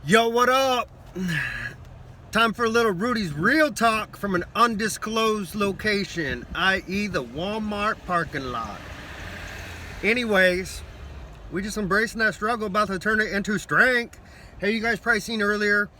Yo, what up? Time for a little Rudy's Real Talk from an undisclosed location, i.e. the Walmart parking lot. Anyways, we just embracing that struggle, about to turn it into strength. Hey, you guys probably seen earlier,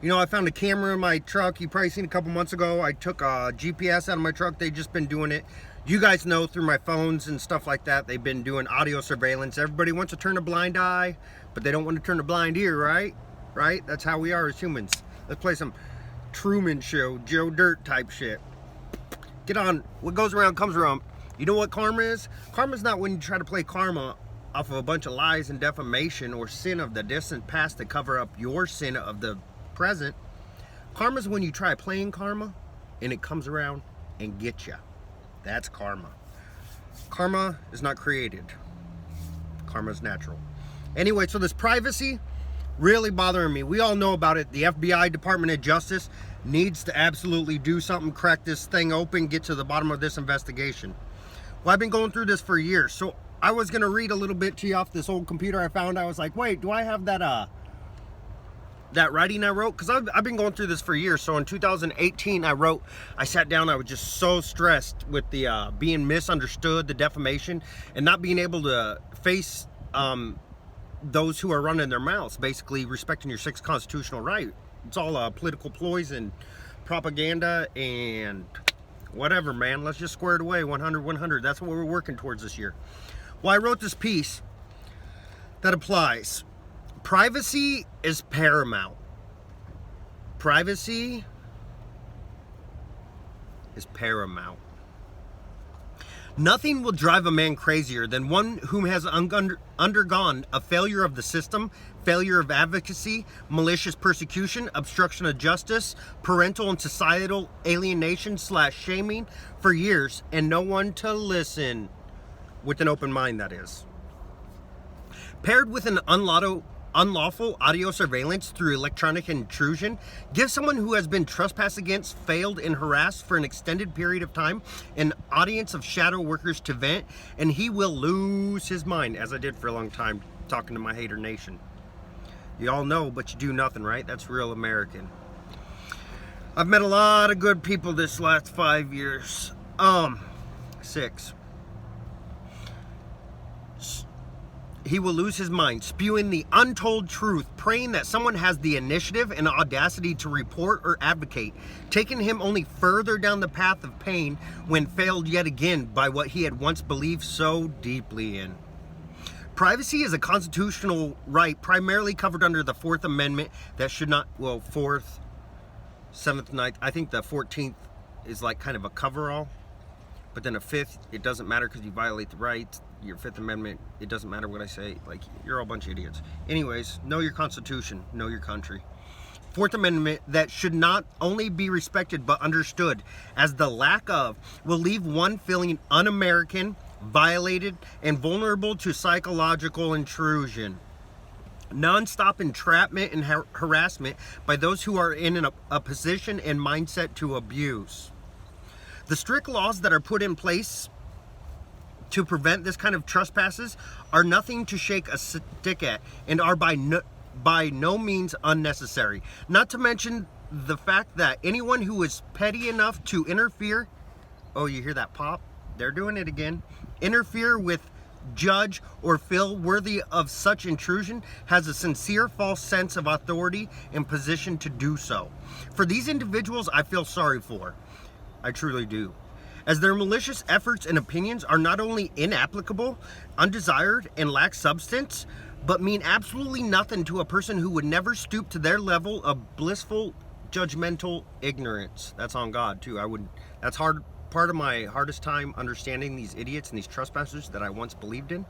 I found a camera in my truck. You probably seen a couple months ago. I took a GPS out of my truck. They've just been doing it. You guys know through my phones and stuff like that, they've been doing audio surveillance. Everybody wants to turn a blind eye, but they don't want to turn a blind ear, right? Right? That's how we are as humans. Let's play some Truman Show, Joe Dirt type shit. Get on. What goes around comes around. You know what karma is? Karma's not when you try to play karma off of a bunch of lies and defamation or sin of the distant past to cover up your sin of the present. Karma's when you try playing karma and it comes around and gets you. That's karma. Karma is not created. Karma is natural. Anyway, so this privacy really bothering me. We all know about it. The FBI, Department of Justice, needs to absolutely do something, crack this thing open, get to the bottom of this investigation. Well, I've been going through this for years, so I was going to read a little bit to you off this old computer I found. I was like, wait, do I have that writing I wrote? Because I've been going through this for years. So in 2018, I sat down, I was just so stressed with the being misunderstood, the defamation, and not being able to face those who are running their mouths, basically respecting your sixth constitutional right. It's all political ploys and propaganda and whatever, man. Let's just square it away. 100. That's what we're working towards this year. Well, I wrote this piece that applies. Privacy is paramount. Privacy is paramount. Nothing will drive a man crazier than one whom has undergone a failure of the system, failure of advocacy, malicious persecution, obstruction of justice, parental and societal alienation / shaming for years, and no one to listen with an open mind, that is. Paired with an unlawful audio surveillance through electronic intrusion, give someone who has been trespassed against, failed, and harassed for an extended period of time an audience of shadow workers to vent, and he will lose his mind, as I did for a long time talking to my hater nation. You all know, but you do nothing, right? That's real American. I've met a lot of good people this last 5 years. 6. He will lose his mind, spewing the untold truth, praying that someone has the initiative and audacity to report or advocate, taking him only further down the path of pain when failed yet again by what he had once believed so deeply in. Privacy is a constitutional right primarily covered under the 4th Amendment that should not, 4th, 7th, 9th, I think the 14th is like kind of a coverall, but then a 5th, it doesn't matter because you violate the rights. Your 5th Amendment, it doesn't matter what I say. Like, you're all a bunch of idiots. Anyways, know your Constitution, know your country. 4th Amendment that should not only be respected but understood, as the lack of will leave one feeling un-American, violated, and vulnerable to psychological intrusion. Non-stop entrapment and harassment by those who are in a position and mindset to abuse. The strict laws that are put in place to prevent this kind of trespasses are nothing to shake a stick at and are by no means unnecessary. Not to mention the fact that anyone who is petty enough to interfere, oh, you hear that pop? They're doing it again. Interfere with, judge, or feel worthy of such intrusion has a sincere false sense of authority and position to do so. For these individuals, I feel sorry for. I truly do. As their malicious efforts and opinions are not only inapplicable, undesired, and lack substance, but mean absolutely nothing to a person who would never stoop to their level of blissful, judgmental ignorance. That's on God, too. That's part of my hardest time understanding these idiots and these trespassers that I once believed in.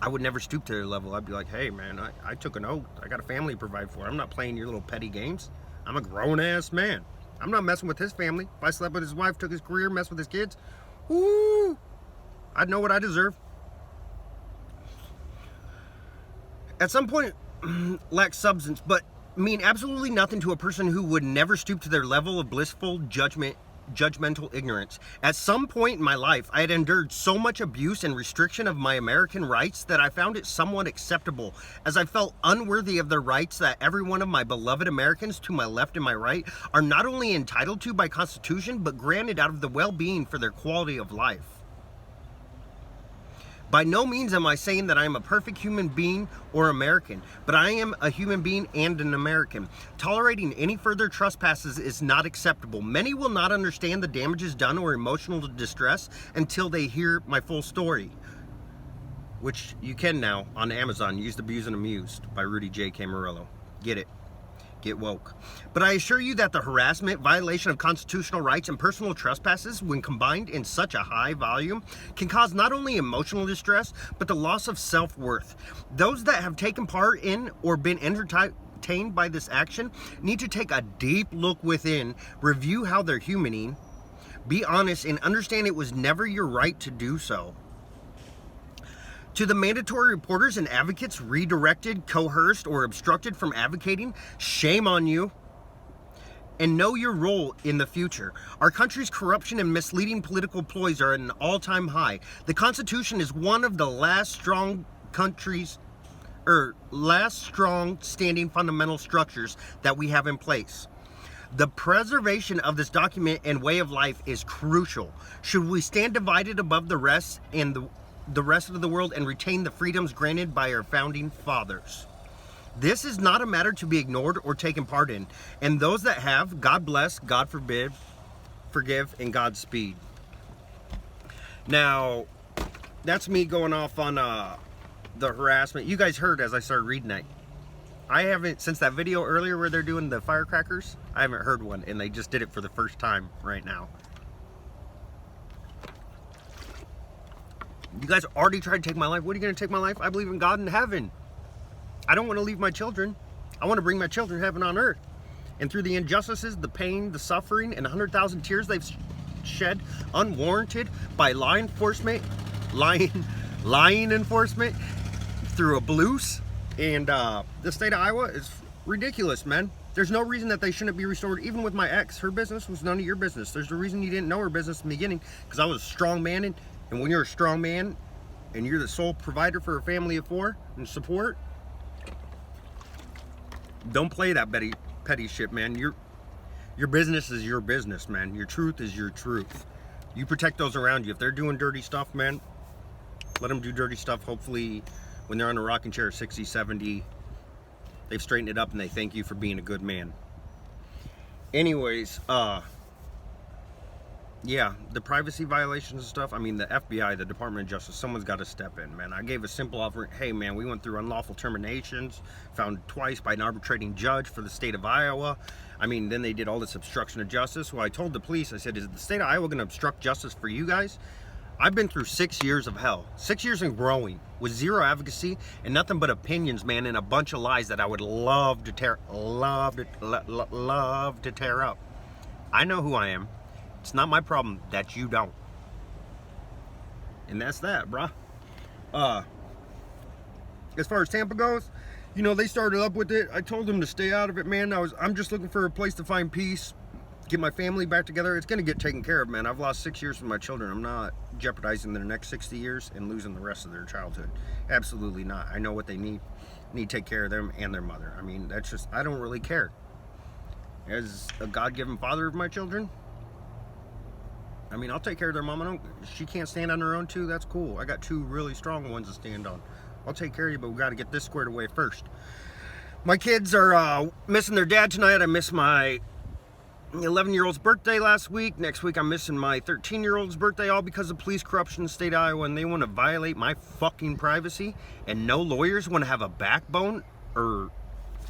I would never stoop to their level. I'd be like, hey, man, I took an oath. I got a family to provide for. I'm not playing your little petty games. I'm a grown-ass man. I'm not messing with his family. If I slept with his wife, took his career, messed with his kids, ooh, I'd know what I deserve. At some point, lack substance, but mean absolutely nothing to a person who would never stoop to their level of blissful judgment judgmental ignorance. At some point in my life, I had endured so much abuse and restriction of my American rights that I found it somewhat acceptable, as I felt unworthy of the rights that every one of my beloved Americans to my left and my right are not only entitled to by Constitution, but granted out of the well-being for their quality of life. By no means am I saying that I am a perfect human being or American, but I am a human being and an American. Tolerating any further trespasses is not acceptable. Many will not understand the damages done or emotional distress until they hear my full story, which you can now on Amazon. Used, Abused, and Amused by Rudy J. Camarillo. Get it. Get woke. But I assure you that the harassment, violation of constitutional rights, and personal trespasses, when combined in such a high volume, can cause not only emotional distress, but the loss of self-worth. Those that have taken part in or been entertained by this action need to take a deep look within, review how they're humaning, be honest, and understand it was never your right to do so. To the mandatory reporters and advocates redirected, coerced, or obstructed from advocating, shame on you. And know your role in the future. Our country's corruption and misleading political ploys are at an all-time high. The Constitution is one of the last strong standing fundamental structures that we have in place. The preservation of this document and way of life is crucial. Should we stand divided above the rest and the rest of the world and retain the freedoms granted by our founding fathers? This is not a matter to be ignored or taken part in. And those that have, God bless, God forbid, forgive, and Godspeed. Now, that's me going off on the harassment. You guys heard as I started reading that. I haven't, since that video earlier where they're doing the firecrackers, I haven't heard one, and they just did it for the first time right now. You guys already tried to take my life. What are you going to take my life? I believe in God in heaven. I don't want to leave my children. I want to bring my children heaven on earth. And through the injustices, the pain, the suffering, and 100,000 tears they've shed unwarranted by lying enforcement through abuse. And the state of Iowa is ridiculous, man. There's no reason that they shouldn't be restored. Even with my ex, her business was none of your business. There's a reason you didn't know her business in the beginning, because I was a strong man. And when you're a strong man and you're the sole provider for a family of four and support, don't play that petty shit, man. Your business is your business, man. Your truth is your truth. You protect those around you. If they're doing dirty stuff, man, let them do dirty stuff. Hopefully, when they're on a rocking chair 60, 70, they've straightened it up and they thank you for being a good man. Anyways, yeah, the privacy violations and stuff, I mean, the FBI, the Department of Justice, someone's got to step in, man. I gave a simple offer. Hey, man, we went through unlawful terminations, found twice by an arbitrating judge for the state of Iowa. I mean, then they did all this obstruction of justice. Well, I told the police, I said, is the state of Iowa going to obstruct justice for you guys? I've been through 6 years of hell, 6 years and growing, with zero advocacy and nothing but opinions, man, and a bunch of lies that I would love to tear up. I know who I am. It's not my problem that you don't. And that's that, bruh. As far as Tampa goes, you know, they started up with it. I told them to stay out of it, man. I'm just looking for a place to find peace, get my family back together. It's going to get taken care of, man. I've lost 6 years from my children. I'm not jeopardizing their next 60 years and losing the rest of their childhood. Absolutely not. I know what they need. Need to take care of them and their mother. I mean, that's just, I don't really care. As a God-given father of my children, I mean, I'll take care of their mom. She can't stand on her own too. That's cool. I got two really strong ones to stand on. I'll take care of you, but we got to get this squared away first. My kids are missing their dad tonight. I missed my 11-year-old's birthday last week. Next week, I'm missing my 13-year-old's birthday, all because of police corruption in the state of Iowa, and they want to violate my fucking privacy. And no lawyers want to have a backbone or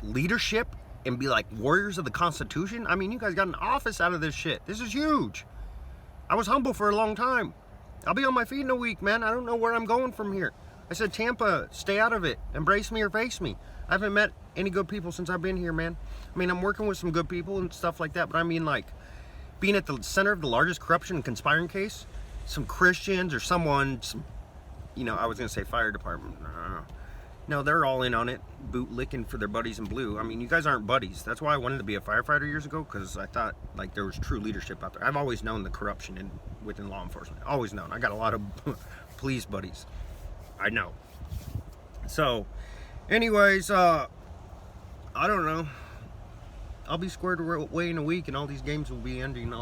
leadership and be like warriors of the Constitution. I mean, you guys got an office out of this shit. This is huge. I was humble for a long time. I'll be on my feet in a week, man. I don't know where I'm going from here. I said, Tampa, stay out of it. Embrace me or face me. I haven't met any good people since I've been here, man. I mean, I'm working with some good people and stuff like that, but I mean, like, being at the center of the largest corruption and conspiring case, some Christians or someone, you know, I was going to say fire department. No. No, they're all in on it, boot licking for their buddies in blue. I mean, you guys aren't buddies. That's why I wanted to be a firefighter years ago, because I thought like there was true leadership out there. I've always known the corruption within law enforcement. Always known. I got a lot of police buddies. I know. So, anyways, I don't know. I'll be squared away in a week, and all these games will be ending.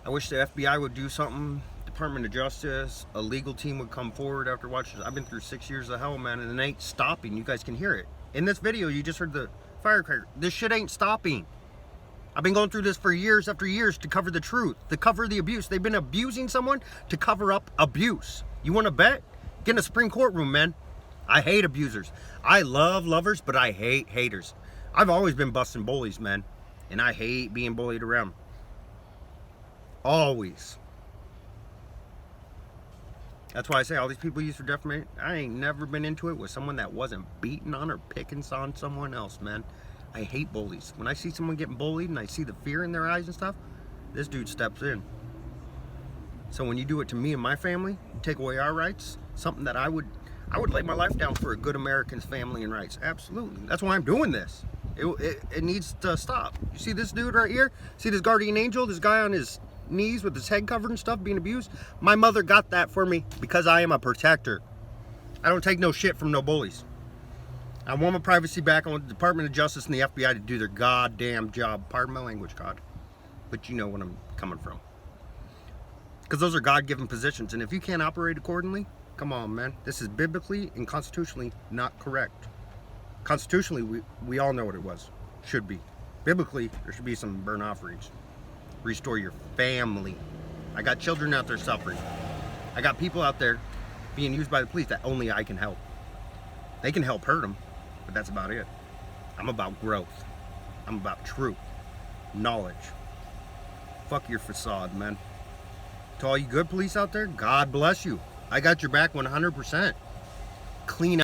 I wish the FBI would do something. Department of Justice, a legal team would come forward after watching. I've been through 6 years of hell, man, and it ain't stopping. You guys can hear it. In this video, you just heard the firecracker. This shit ain't stopping. I've been going through this for years after years to cover the truth, to cover the abuse. They've been abusing someone to cover up abuse. You want to bet? Get in a Supreme Court room, man. I hate abusers. I love lovers, but I hate haters. I've always been busting bullies, man, and I hate being bullied around. Always. That's why I say all these people use for defamation. I ain't never been into it with someone that wasn't beating on or picking on someone else, man. I hate bullies. When I see someone getting bullied and I see the fear in their eyes and stuff, this dude steps in. So when you do it to me and my family, you take away our rights, something that I would lay my life down for a good American's family and rights. Absolutely. That's why I'm doing this. It needs to stop. You see this dude right here? See this guardian angel? This guy on his knees with his head covered and stuff being abused? My mother got that for me because I am a protector. I don't take no shit from no bullies. I want my privacy back. I want the Department of Justice and the FBI to do their goddamn job. Pardon my language, God. But you know what I'm coming from. Because those are God-given positions. And if you can't operate accordingly, come on, man. This is biblically and constitutionally not correct. Constitutionally, we all know what it was. Should be. Biblically, there should be some burnt offerings. Restore your family. I got children out there suffering. I got people out there being used by the police that only I can help. They can help hurt them, but that's about it. I'm about growth. I'm about truth. Knowledge. Fuck your facade, man. To all you good police out there, God bless you. I got your back 100%. Clean